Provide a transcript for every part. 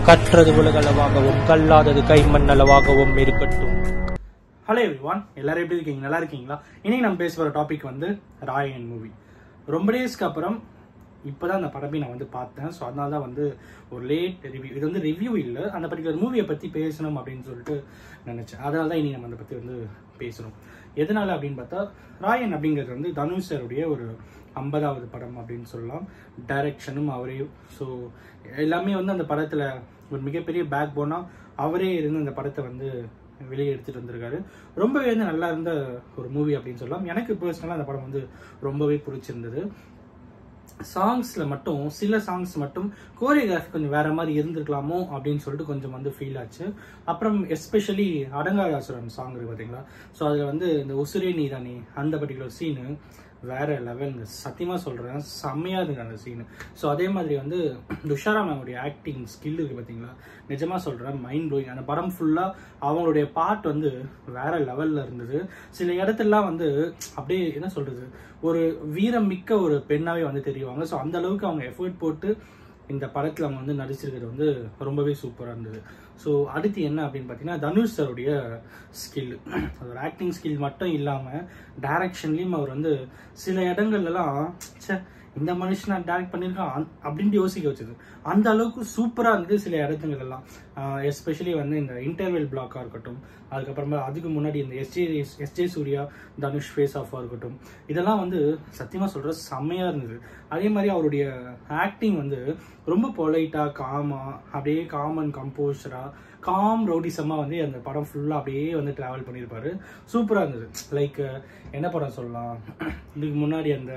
கற்றது உலகளவாகவும் கல்லாதது கைமண் அளவாகவும் இருக்கட்டும். Hello everyone, எல்லாரும் எப்படி இருக்கீங்க? நல்லா இருக்கீங்களா? இன்னைக்கு நம்ம பேச போகிற டாபிக் வந்து ராயன் மூவி. ரொம்ப டேஸ்க்கு அப்புறம் இப்போதான் அந்த படமே நான் வந்து பார்த்தேன். ஸோ அதனால தான் வந்து ஒரு லேட் ரிவ்யூ. இது வந்து ரிவ்யூ இல்லை, அந்த பர்டிகுலர் மூவியை பற்றி பேசணும் அப்படின்னு சொல்லிட்டு நினச்சேன். அதனால தான் இனி நம்ம அதை பற்றி வந்து பேசணும். எதனால அப்படின்னு பார்த்தா, ராயன் அப்படிங்கிறது வந்து தனுஷ் சாருடைய ஒரு 50வது படம் அப்படின்னு சொல்லலாம். டைரக்ஷனும் அவரே. ஸோ எல்லாமே வந்து அந்த படத்தில் ஒரு மிகப்பெரிய பேக் போனாக அவரே இருந்து அந்த படத்தை வந்து வெளியே எடுத்துகிட்டு வந்திருக்காரு. ரொம்பவே வந்து நல்லா இருந்த ஒரு மூவி அப்படின்னு சொல்லலாம். எனக்கு பர்சனலாக அந்த படம் வந்து ரொம்பவே பிடிச்சிருந்தது. சாங்ஸில் மட்டும் சில சாங்ஸ் மட்டும் கோரியோகிராஃபி கொஞ்சம் வேற மாதிரி இருந்திருக்கலாமோ அப்படின்னு சொல்லிட்டு கொஞ்சம் வந்து ஃபீல் ஆச்சு. அப்புறம் எஸ்பெஷலி அடங்காதாசுரன் சாங் இருக்கு பார்த்தீங்களா? ஸோ அதில் வந்து இந்த உசுரே நீதானே அந்த பர்டிகுலர் சீனு வேற லெவலுங்க. சத்தியமாக சொல்கிறேன், செம்மையாக இருக்குங்க அந்த சீனு. ஸோ அதே மாதிரி வந்து துஷாரா மேமுடைய ஆக்டிங் ஸ்கில் இருக்குது பார்த்தீங்களா? நிஜமாக சொல்கிறேன், மைண்ட் ப்ளோயிங். அந்த படம் ஃபுல்லாக அவங்களுடைய பார்ட் வந்து வேற லெவலில் இருந்தது. சில இடத்துலலாம் வந்து அப்படியே என்ன சொல்கிறது, ஒரு வீரம் மிக்க ஒரு பெண்ணாவே வந்து தெரியுவாங்க. ஸோ அந்த அளவுக்கு அவங்க எஃபர்ட் போட்டு இந்த படத்தில் அவங்க வந்து நடிச்சிருக்கிறது வந்து ரொம்பவே சூப்பராக இருந்தது. ஸோ அடுத்து என்ன அப்படின்னு பார்த்தீங்கன்னா, தனுஷ் சாருடைய ஸ்கில். ஒரு ஆக்டிங் ஸ்கில் மட்டும் இல்லாமல் டைரக்ஷன்லேயும் அவர் வந்து சில இடங்கள்லாம் இந்த மனுஷன் நான் டைரக்ட் பண்ணியிருக்கான் அப்படின்ட்டு யோசிக்க வச்சது. அந்த அளவுக்கு சூப்பராக இருந்தது சில இடத்துங்கள்லாம். எஸ்பெஷலி வந்து இந்த இன்டர்வெல் பிளாக்காக இருக்கட்டும், அதுக்கப்புறமா அதுக்கு முன்னாடி இந்த எஸ்ஜே சூர்யா தனுஷ் ஃபேஸ் ஆஃபாக இருக்கட்டும், இதெல்லாம் வந்து சத்தியமாக சொல்கிற செம்மையாக இருந்தது. அதே மாதிரி அவருடைய ஆக்டிங் வந்து ரொம்ப பொலைட்டாக காமாக அப்படியே காம் அண்ட் கம்போஸராக காம் ரவுடிசமாக வந்து அந்த படம் ஃபுல்லாக அப்படியே வந்து ட்ராவல் பண்ணியிருப்பாரு. சூப்பராக இருந்தது. லைக் என்ன படம் சொல்லலாம், இதுக்கு முன்னாடி அந்த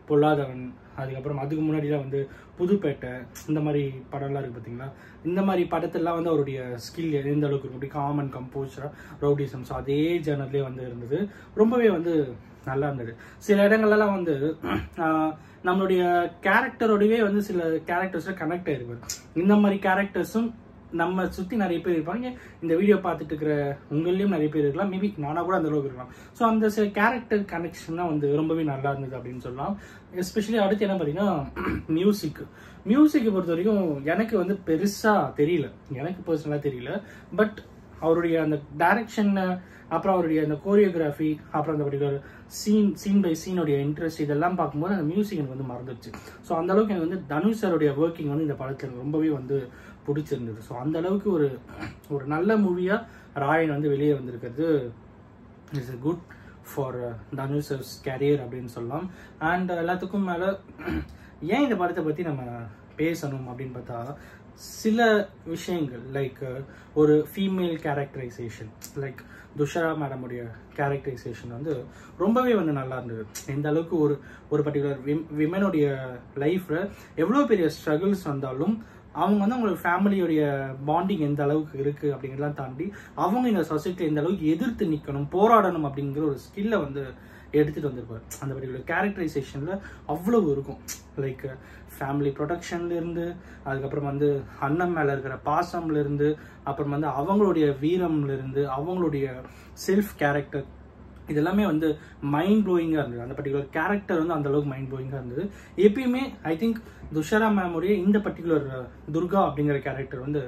பொல்லாதவன், அதுக்கப்புறம் அதுக்கு முன்னாடிலாம் வந்து புதுப்பேட்டை, இந்த மாதிரி படம்லாம் இருக்குது பார்த்தீங்களா? இந்த மாதிரி படத்தெல்லாம் வந்து அவருடைய ஸ்கில் எந்த அளவுக்கு இருக்கும், அப்படி காமன் கம்போஸராக ரவுடிசம். ஸோ அதே ஜேர்னல்லே வந்து இருந்தது. ரொம்பவே வந்து நல்லா இருந்தது. சில இடங்கள்லாம் வந்து நம்மளுடைய கேரக்டரோடவே வந்து சில கேரக்டர்ஸில் கனெக்ட் ஆகிருப்பாரு. இந்த மாதிரி கேரக்டர்ஸும் நம்ம சுற்றி நிறைய பேர் இருப்பாங்க. இந்த வீடியோ பார்த்துட்டு இருக்கிற உங்களையும் நிறைய பேர் இருக்கலாம், மேபி நானாக கூட அந்த அளவுக்கு இருக்கலாம். ஸோ அந்த சில கேரக்டர் கனெக்ஷன் தான் வந்து ரொம்பவே நல்லா இருந்தது அப்படின்னு சொல்லலாம். எஸ்பெஷலி அடுத்து என்ன பார்த்தீங்கன்னா, மியூசிக்கை பொறுத்த வரைக்கும் எனக்கு வந்து பெருசாக தெரியல, எனக்கு பர்சனலாக தெரியல. பட் அவருடைய அந்த டைரக்ஷன், அப்புறம் அவருடைய அந்த கோரியோகிராஃபி, அப்புறம் அந்த பர்டிகுலர் சீன் பை சீனுடைய இன்ட்ரெஸ்ட், இதெல்லாம் பார்க்கும்போது அந்த மியூசிக் எனக்கு வந்து மறந்துடுச்சு. ஸோ அந்த அளவுக்கு எனக்கு வந்து தனுஷ் சாருடைய ஒர்க்கிங் வந்து இந்த படத்தில் எனக்கு ரொம்பவே வந்து பிடிச்சிருந்தது. ஸோ அந்த அளவுக்கு ஒரு நல்ல மூவியாக ராயன் வந்து வெளியே வந்திருக்கிறது it's good for Dhanush career அப்படின்னு சொல்லலாம். அண்ட் எல்லாத்துக்கும் மேலே ஏன் இந்த படத்தை பற்றி நம்ம பேசணும் அப்படின்னு பார்த்தா, சில விஷயங்கள் லைக் ஒரு ஃபீமேல் கேரக்டரைசேஷன், லைக் துஷாரா மேடமுடைய கேரக்டரைசேஷன் வந்து ரொம்பவே வந்து நல்லா இருந்தது. எந்த அளவுக்கு ஒரு பர்டிகுலர் விமனுடைய லைஃப்பில் எவ்வளோ பெரிய ஸ்ட்ரகிள்ஸ் வந்தாலும் அவங்க வந்து அவங்களோட ஃபேமிலியோடைய பாண்டிங் எந்த அளவுக்கு இருக்குது அப்படிங்கிறதெல்லாம் தாண்டி அவங்க இந்த சொசைட்டியில் எந்த அளவுக்கு எதிர்த்து நிற்கணும், போராடணும் அப்படிங்கிற ஒரு ஸ்கில்லை வந்து எடுத்துகிட்டு வந்திருப்பார். அந்த பர்டிகுலர் கேரக்டரைசேஷனில் அவ்வளவு இருக்கும். லைக் ஃபேமிலி ப்ரொடெக்ஷன்லேருந்து, அதுக்கப்புறம் வந்து அண்ணன் மேலே இருக்கிற பாசம்லேருந்து, அப்புறம் வந்து அவங்களுடைய வீரம்லேருந்து, அவங்களுடைய செல்ஃப் கேரக்டர், இதெல்லாமே வந்து மைண்ட் ப்ளோயிங்காக இருந்தது. அந்த பர்டிகுலர் கேரக்டர் வந்து அந்த அளவுக்கு மைண்ட் ப்ளோயிங்காக இருந்தது. எப்பயுமே ஐ திங்க் துஷாரா மேமுடைய இந்த பர்டிகுலர் துர்கா அப்படிங்கிற கேரக்டர் வந்து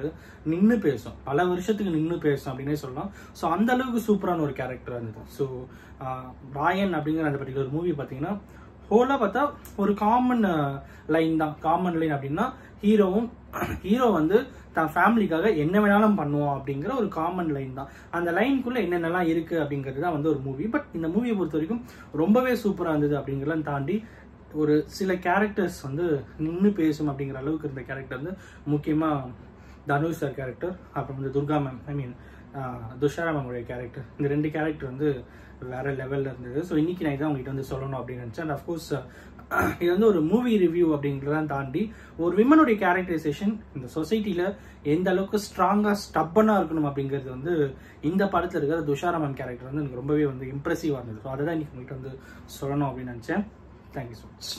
நின்று பேசும், பல வருஷத்துக்கு நின்று பேசும் அப்படின்னே சொல்லலாம். ஸோ அந்த அளவுக்கு சூப்பரான ஒரு கேரக்டராக இருந்தது. ஸோ ராயன் அப்படிங்கிற அந்த பர்டிகுலர் மூவி பார்த்தீங்கன்னா ஹோலாக பார்த்தா ஒரு காமன் லைன் தான். காமன் லைன் அப்படின்னா ஹீரோ வந்து தான் ஃபேமிலிக்காக என்ன வேணாலும் பண்ணுவோம் அப்படிங்கிற ஒரு காமன் லைன் தான். அந்த லைனுக்குள்ளே என்னென்னலாம் இருக்குது அப்படிங்கிறது தான் வந்து ஒரு மூவி. பட் இந்த மூவியை பொறுத்த வரைக்கும் ரொம்பவே சூப்பராக இருந்தது. அப்படிங்கிறலாம் தாண்டி ஒரு சில கேரக்டர்ஸ் வந்து நின்று பேசும் அப்படிங்கிற அளவுக்கு இருந்த கேரக்டர் வந்து முக்கியமாக தனுஷ் சார் கேரக்டர், அப்புறம் வந்து துர்கா மேம், ஐ மீன் துஷாரா மேமுடைய கேரக்டர், இந்த ரெண்டு கேரக்டர் வந்து வேற லெவலில் இருந்தது. ஸோ இன்னைக்கு நான் இதான் உங்ககிட்ட வந்து சொல்லணும் அப்படின்னு நினச்சேன். அண்ட் அஃப்கோர்ஸ் இது வந்து ஒரு மூவி ரிவ்யூ அப்படிங்கிறதான் தாண்டி ஒரு விமனுடைய கேரக்டரைசேஷன் இந்த சொசைட்டியில் எந்த அளவுக்கு ஸ்ட்ராங்காக ஸ்டப்பனாக இருக்கணும் அப்படிங்கிறது வந்து இந்த படத்தில் இருக்கிற துஷாரா மேம் கேரக்டர் வந்து எனக்கு ரொம்பவே வந்து இம்ப்ரெசிவாக இருந்தது. ஸோ அதை தான் இன்னைக்கு உங்கள்கிட்ட வந்து சொல்லணும் அப்படின்னு நினச்சேன். Thank you so much.